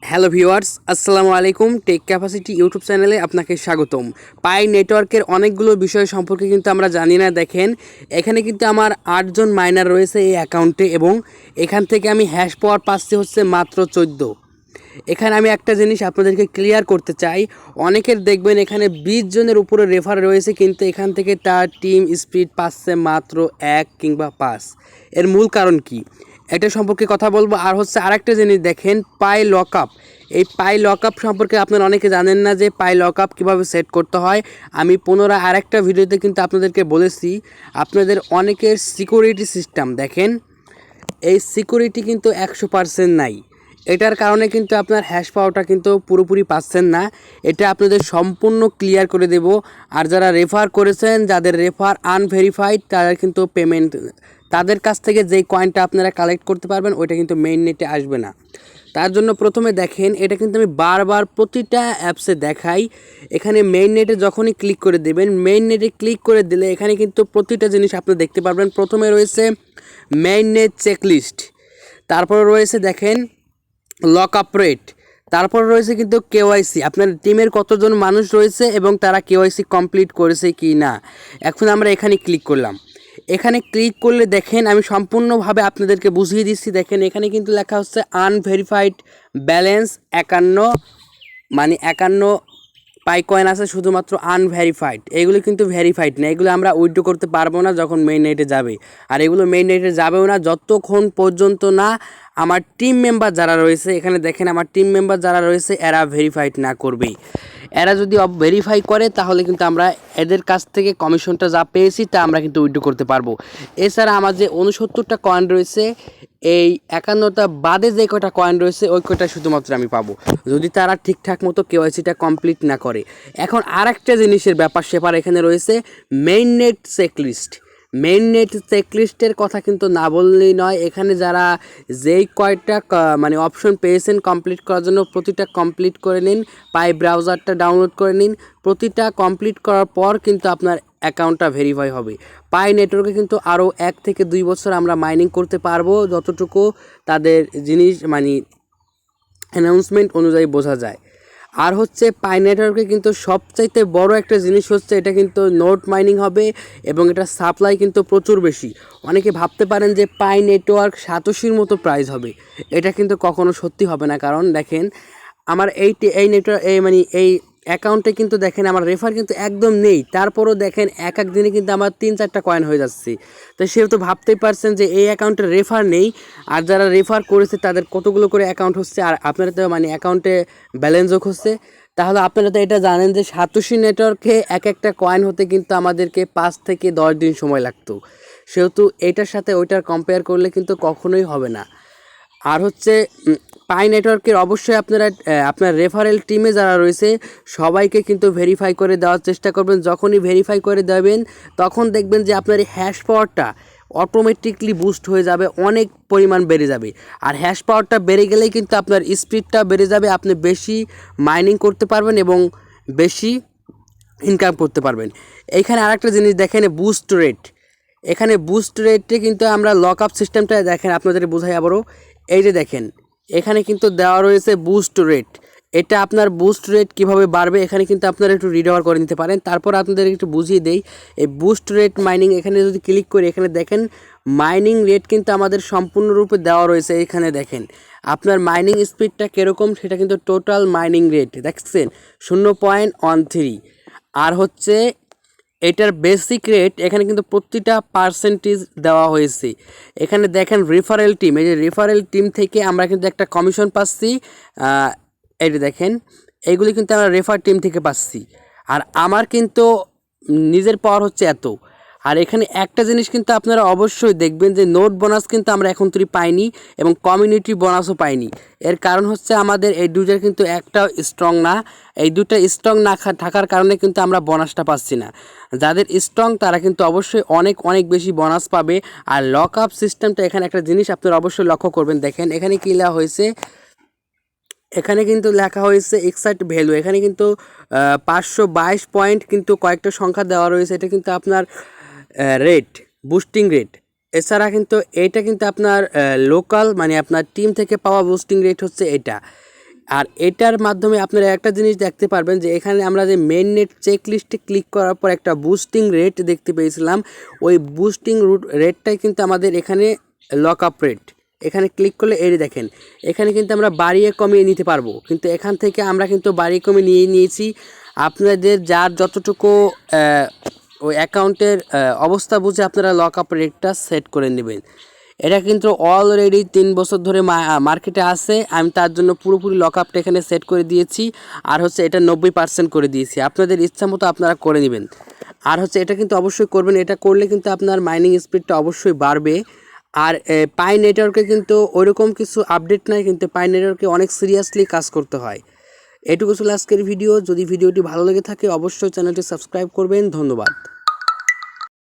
Hello viewers, আসসালামু আলাইকুম। Take capacity YouTube চ্যানেলে আপনাকে স্বাগতম। পাই নেটওয়ার্কের অনেকগুলো বিষয় সম্পর্কে কিন্তু আমরা জানি না। দেখেন, এখানে কিন্তু আমার 8 জন মাইনার রয়েছে এই অ্যাকাউন্টে এবং এখান থেকে আমি হ্যাশ পাওয়ার পাচ্ছি হচ্ছে মাত্র 14। এখানে আমি একটা জিনিস আপনাদেরকে ক্লিয়ার করতে চাই। অনেকের দেখবেন এখানে 20 জনের উপরে রেফার রয়েছে, কিন্তু এখান থেকে তার টিম স্পিড পাচ্ছে মাত্র 1 কিংবা 5। এর মূল কারণ কি, এটা সম্পর্কে কথা বলবো। আর হচ্ছে আরেকটা জিনিস দেখেন, পাই লক আপ। এই পাই লক আপ সম্পর্কে আপনারা অনেকে জানেন না যে পাই লক আপ কীভাবে সেট করতে হয়। আমি পুনরায় আরেকটা ভিডিওতে কিন্তু আপনাদেরকে বলেছি। আপনাদের অনেকের সিকিউরিটি সিস্টেম দেখেন, এই সিকিউরিটি কিন্তু 100% নাই। এটার কারণে কিন্তু আপনার হ্যাশ পাওয়াটা কিন্তু পুরোপুরি পাচ্ছেন না। এটা আপনাদের সম্পূর্ণ ক্লিয়ার করে দেব। আর যারা রেফার করেছেন, যাদের রেফার আনভেরিফাইড, তারা কিন্তু পেমেন্ট, তাদের কাছ থেকে যেই কয়েনটা আপনারা কালেক্ট করতে পারবেন ওইটা কিন্তু মেইন নেটে আসবে না। তার জন্য প্রথমে দেখেন, এটা কিন্তু আমি বারবার প্রতিটা অ্যাপসে দেখাই। এখানে মেইন নেটে যখনই ক্লিক করে দেবেন, মেইন নেটে ক্লিক করে দিলে এখানে কিন্তু প্রতিটা জিনিস আপনি দেখতে পারবেন। প্রথমে রয়েছে মেইন নেট চেকলিস্ট, তারপরে রয়েছে দেখেন লক আপ রেট, তারপর রয়েছে কিন্তু কেওয়াইসি, আপনার টিমের কতজন মানুষ রয়েছে এবং তারা কেওয়াইসি কমপ্লিট করেছে কি না। এখন আমরা এখানে ক্লিক করলাম। এখানে ক্লিক করলে দেখেন, আমি সম্পূর্ণভাবে আপনাদেরকে বুঝিয়ে দিচ্ছি। দেখেন, এখানে কিন্তু লেখা হচ্ছে আনভেরিফাইড ব্যালেন্স 51, মানে 51 পাই কয়েন আছে, শুধুমাত্র আনভেরিফাইড। এগুলো কিন্তু ভেরিফাইড না, এগুলো আমরা উইথড্র করতে পারবো না যখন মেইন নেটে যাবে। আর এগুলো মেইন নেটে যাবেও না যতক্ষণ পর্যন্ত না আমার টিম মেম্বার যারা রয়েছে, এখানে দেখেন আমার টিম মেম্বার যারা রয়েছে এরা ভেরিফাইড না করবে। এরা যদি ভেরিফাই করে তাহলে কিন্তু আমরা এদের কাছ থেকে কমিশনটা যা পেয়েছি তা আমরা কিন্তু উইথড্র করতে পারবো। এছাড়া আমার যে 69টা কয়েন রয়েছে, এই 51টা বাদে যে কয়টা কয়েন রয়েছে ওই কয়টা শুধুমাত্র আমি পাবো যদি তারা ঠিকঠাক মতো কেওয়াইসিটা কমপ্লিট না করে। এখন আর একটা জিনিসের ব্যাপার সেপার এখানে রয়েছে main net checklist. Main net চেকলিস্টের কথা কিন্তু না বললেই নয়। এখানে যারা যেই কয়টা মানে অপশন পেয়েছেন কমপ্লিট করার জন্য, প্রতিটা কমপ্লিট করে নিন। পাই ব্রাউজারটা ডাউনলোড করে নিন। প্রতিটা কমপ্লিট করার পর কিন্তু আপনার অ্যাকাউন্টটা ভেরিফাই হবে। পাই নেটওয়ার্কে কিন্তু আরও 1 থেকে 2 বছর আমরা মাইনিং করতে পারবো, যতটুকু তাদের জিনিস মানে অ্যানাউন্সমেন্ট অনুযায়ী বোঝা যায়। আর হচ্ছে পাই নেটওয়ার্কে কিন্তু সবচাইতে বড় একটা জিনিস হচ্ছে এটা কিন্তু নোট মাইনিং হবে এবং এটা সাপ্লাই কিন্তু প্রচুর বেশি। অনেকে ভাবতে পারেন যে পাই নেটওয়ার্ক সাতোশির মতো প্রাইস হবে, এটা কিন্তু কখনো সত্যি হবে না। কারণ দেখেন, আমার এই নেটওয়ার্ক এই অ্যাকাউন্টে কিন্তু দেখেন আমার রেফার কিন্তু একদম নেই, তারপরও দেখেন এক এক দিনে কিন্তু আমার 3-4টা কয়েন হয়ে যাচ্ছে। তো সেহেতু ভাবতেই পারছেন যে এই অ্যাকাউন্টে রেফার নেই, আর যারা রেফার করেছে তাদের কতগুলো করে অ্যাকাউন্ট হচ্ছে, আর আপনারা তো অ্যাকাউন্টে ব্যালেন্স যোগ হচ্ছে। তাহলে আপনারা তো এটা জানেন যে সাতোশি নেটওয়ার্কে এক একটা কয়েন হতে কিন্তু আমাদেরকে 5 থেকে 10 দিন সময় লাগতো। সেহেতু এটার সাথে ওইটার কম্পেয়ার করলে কিন্তু কখনোই হবে না। আর হচ্ছে পাই নেটওয়ার্কের অবশ্যই আপনারা আপনার রেফারেল টিমে যারা রয়েছে সবাইকে কিন্তু ভেরিফাই করে দেওয়ার চেষ্টা করবেন। যখনই ভেরিফাই করে দেবেন তখন দেখবেন যে আপনার এই হ্যাশ পাওয়ারটা অটোমেটিকলি বুস্ট হয়ে যাবে, অনেক পরিমাণ বেড়ে যাবে। আর হ্যাশ পাওয়ারটা বেড়ে গেলেই কিন্তু আপনার স্পিডটা বেড়ে যাবে, আপনি বেশি মাইনিং করতে পারবেন এবং বেশি ইনকাম করতে পারবেন। এইখানে আরেকটা জিনিস দেখেন, বুস্ট রেট। এখানে বুস্ট রেটে কিন্তু আমরা লক আপ সিস্টেমটা দেখেন, আপনাদের বোঝাই আবারও। এই যে দেখেন, এখানে কিন্তু দেওয়া রয়েছে বুস্ট রেট। এটা আপনার বুস্ট রেট কীভাবে বাড়বে এখানে কিন্তু আপনারা একটু রিড ওভার করে নিতে পারেন। তারপর আপনাদের একটু বুঝিয়ে দেই, এই বুস্ট রেট মাইনিং এখানে যদি ক্লিক করি, এখানে দেখেন মাইনিং রেট কিন্তু আমাদের সম্পূর্ণরূপে দেওয়া রয়েছে। এখানে দেখেন আপনার মাইনিং স্পিডটা কীরকম, সেটা কিন্তু টোটাল মাইনিং রেট দেখছেন 0.13। আর হচ্ছে এটার বেসিক রেট এখানে কিন্তু প্রতিটা পার্সেন্টেজ দেওয়া হয়েছে। এখানে দেখেন রেফারেল টিম, এই যে রেফারেল টিম থেকে আমরা কিন্তু একটা কমিশন পাচ্ছি। এইটা দেখেন, এইগুলি কিন্তু আমরা রেফার টিম থেকে পাচ্ছি। আর আমার কিন্তু নিজের পাওয়ার হচ্ছে এত। আর এখানে একটা জিনিস কিন্তু আপনারা অবশ্যই দেখবেন যে নোট বোনাস কিন্তু আমরা এখন তৈরি পাইনি এবং কমিউনিটি বোনাসও পাইনি। এর কারণ হচ্ছে আমাদের এই দুইটার কিন্তু একটাও স্ট্রং না। এই দুটো স্ট্রং না থাকার কারণে কিন্তু আমরা বোনাসটা পাচ্ছি না। যাদের স্ট্রং তারা কিন্তু অবশ্যই অনেক অনেক বেশি বোনাস পাবে। আর লক আপ সিস্টেমটা এখানে একটা জিনিস আপনারা অবশ্যই লক্ষ্য করবেন। দেখেন এখানে কী লেখা হয়েছে, এখানে কিন্তু লেখা হয়েছে এক্সাক্ট ভ্যালু। এখানে কিন্তু 522 পয়েন্ট কিন্তু কয়েকটা সংখ্যা দেওয়া রয়েছে। এটা কিন্তু আপনার রেট, বুস্টিং রেট। এছাড়া কিন্তু এটা কিন্তু আপনার লোকাল আপনার টিম থেকে পাওয়া বুস্টিং রেট হচ্ছে এটা। আর এটার মাধ্যমে আপনারা একটা জিনিস দেখতে পারবেন যে এখানে আমরা যে মেইন নেট চেক লিস্টে ক্লিক করার পর একটা বুস্টিং রেট দেখতে পেয়েছিলাম, ওই বুস্টিং রেটটাই কিন্তু আমাদের এখানে লক আপ রেট। এখানে ক্লিক করলে এই দেখেন এখানে কিন্তু আমরা বাড়িয়ে কমিয়ে নিতে পারবো, কিন্তু এখান থেকে আমরা কিন্তু বাড়িয়ে কমিয়ে নিয়ে নিয়েছি। আপনাদের যার যতটুকু ওই অ্যাকাউন্টের অবস্থা বুঝে আপনারা লক আপ রেটটা সেট করে নেবেন। এটা কিন্তু অলরেডি 3 বছর ধরে মার্কেটে আছে, আমি তার জন্য পুরোপুরি লক আপটা এখানে সেট করে দিয়েছি। আর হচ্ছে এটা 90% করে দিয়েছি, আপনাদের ইচ্ছা মতো আপনারা করে নেবেন। আর হচ্ছে এটা কিন্তু অবশ্যই করবেন, এটা করলে কিন্তু আপনার মাইনিং স্পিডটা অবশ্যই বাড়বে। আর পাই নেটওয়ার্কে কিন্তু ওইরকম কিছু আপডেট নাই, কিন্তু পাই নেটওয়ার্কে অনেক সিরিয়াসলি কাজ করতে হয়। এটুকু ছিল আজকের ভিডিও। যদি ভিডিওটি ভালো লেগে থাকে অবশ্যই চ্যানেলটি সাবস্ক্রাইব করবেন। ধন্যবাদ।